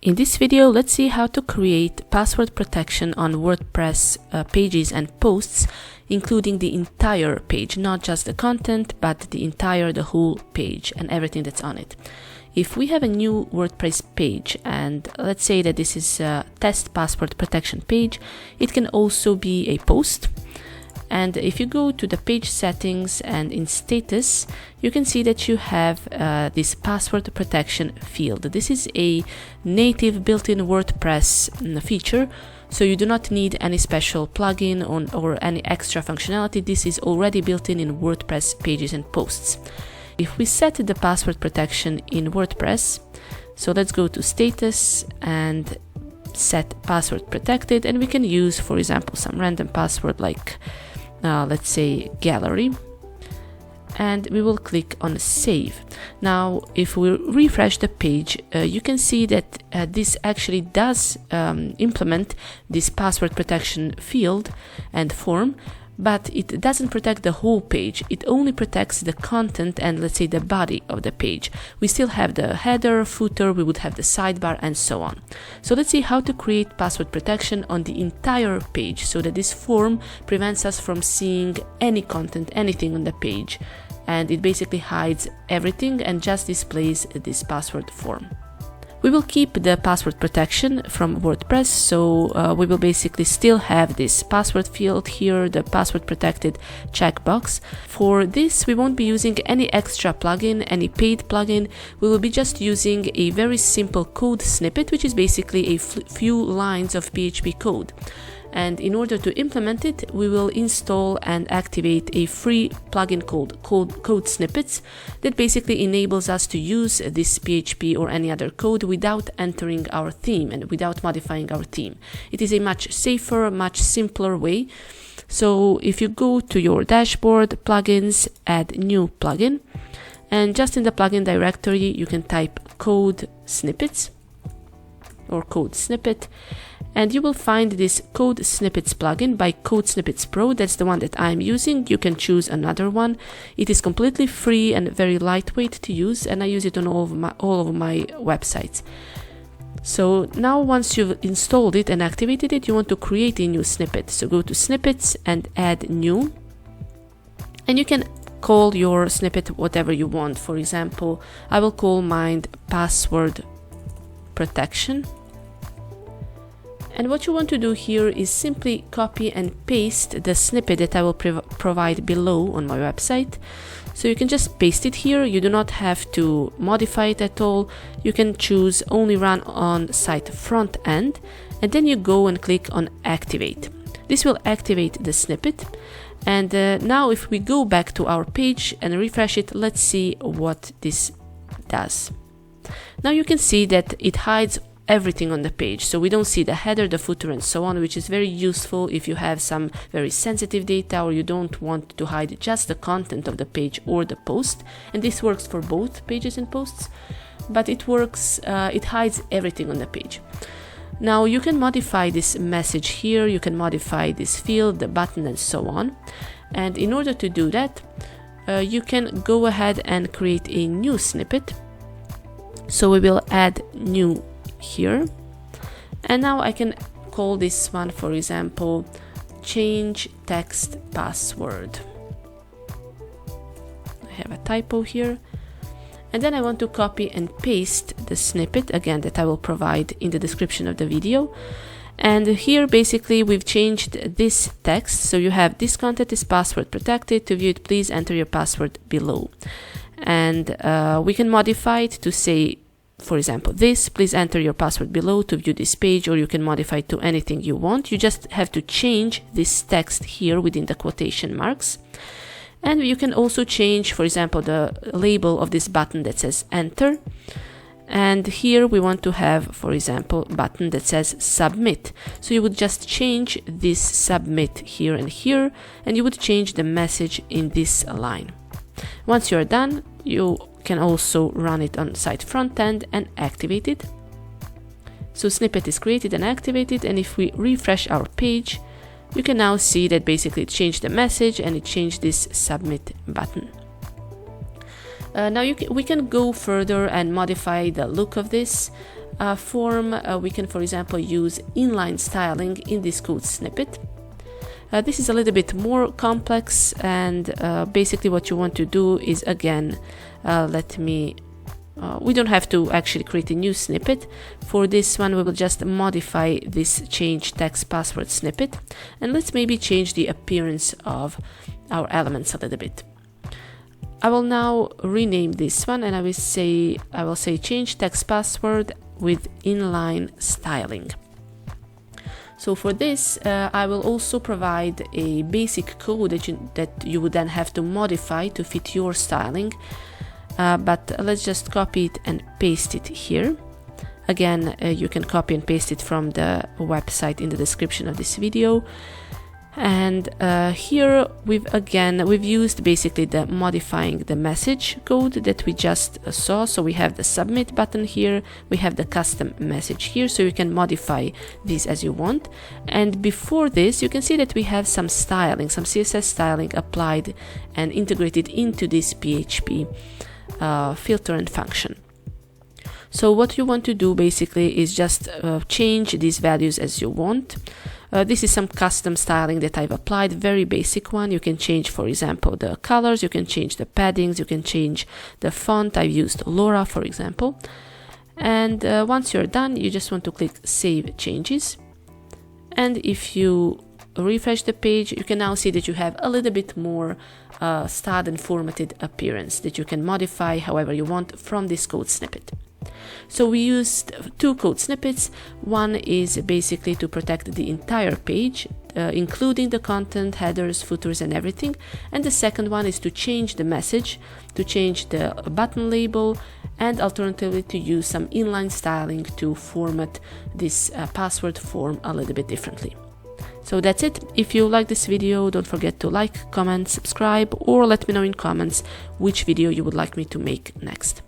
In this video, let's see how to create password protection on WordPress pages and posts, including the entire page, not just the content, but the whole page and everything that's on it. If we have a new WordPress page, and let's say that this is a test password protection page, it can also be a post. And if you go to the page settings and in status, you can see that you have this password protection field. This is a native built-in WordPress feature, so you do not need any special plugin or any extra functionality. This is already built in WordPress pages and posts. If we set the password protection in WordPress, so let's go to status and set password protected, and we can use, for example, some random password like let's say gallery, and we will click on save. Now if we refresh the page, you can see that this actually does implement this password protection field and form, but it doesn't protect the whole page. It only protects the content and, let's say, the body of the page. We still have the header, footer, we would have the sidebar, and so on. So let's see how to create password protection on the entire page so that this form prevents us from seeing any content, anything on the page, and it basically hides everything and just displays this password form. We will keep the password protection from WordPress, so we will basically still have this password field here, the password protected checkbox. For this, we won't be using any extra plugin, any paid plugin. We will be just using a very simple code snippet, which is basically a few lines of PHP code. And in order to implement it, we will install and activate a free plugin called Code Snippets that basically enables us to use this PHP or any other code without entering our theme and without modifying our theme. It is a much safer, much simpler way. So if you go to your dashboard, plugins, add new plugin, and just in the plugin directory, you can type Code Snippets or Code Snippet, and you will find this Code Snippets plugin by Code Snippets Pro. That's the one that I'm using. You can choose another one. It is completely free and very lightweight to use, and I use it on all of my websites. So now once you've installed it and activated it, you want to create a new snippet. So go to Snippets and add new, and you can call your snippet whatever you want. For example, I will call mine password protection. And what you want to do here is simply copy and paste the snippet that I will provide below on my website. So you can just paste it here. You do not have to modify it at all. You can choose only run on site front end, and then you go and click on activate. This will activate the snippet. And now if we go back to our page and refresh it, let's see what this does. Now you can see that it hides everything on the page, so we don't see the header, the footer, and so on, which is very useful if you have some very sensitive data or you don't want to hide just the content of the page or the post. And this works for both pages and posts, but it hides everything on the page. Now you can modify this message here, you can modify this field, the button, and so on. And in order to do that, you can go ahead and create a new snippet. So we will add new here, and now I can call this one, for example, change text password. I have a typo here, and then I want to copy and paste the snippet again that I will provide in the description of the video. And here basically we've changed this text, so you have this content is password protected. To view it, please enter your password below. And we can modify it to say, for example, this, please enter your password below to view this page, or you can modify it to anything you want. You just have to change this text here within the quotation marks. And you can also change, for example, the label of this button that says enter. And here we want to have, for example, button that says submit. So you would just change this submit here and here, and you would change the message in this line. Once you're done, you can also run it on site front end and activate it. So snippet is created and activated, and if we refresh our page, you can now see that basically it changed the message and it changed this submit button. Now we can go further and modify the look of this form. We can, for example, use inline styling in this code snippet. This is a little bit more complex, and basically what you want to do is, again, we don't have to actually create a new snippet. For this one, we will just modify this change text password snippet, and let's maybe change the appearance of our elements a little bit. I will now rename this one, and I will say change text password with inline styling. So for this, I will also provide a basic code that you would then have to modify to fit your styling. But let's just copy it and paste it here. Again, you can copy and paste it from the website in the description of this video. And here we've used basically the modifying the message code that we just saw. So we have the submit button here, we have the custom message here, so you can modify these as you want. And before this, you can see that we have some styling, some CSS styling applied and integrated into this PHP filter and function. So what you want to do basically is just change these values as you want. This is some custom styling that I've applied, very basic one. You can change, for example, the colors, you can change the paddings, you can change the font. I've used Laura, for example. And once you're done, you just want to click Save Changes. And if you refresh the page, you can now see that you have a little bit more styled and formatted appearance that you can modify however you want from this code snippet. So we used two code snippets. One is basically to protect the entire page, including the content, headers, footers, and everything. And the second one is to change the message, to change the button label, and alternatively to use some inline styling to format this password form a little bit differently. So that's it. If you like this video, don't forget to like, comment, subscribe, or let me know in comments which video you would like me to make next.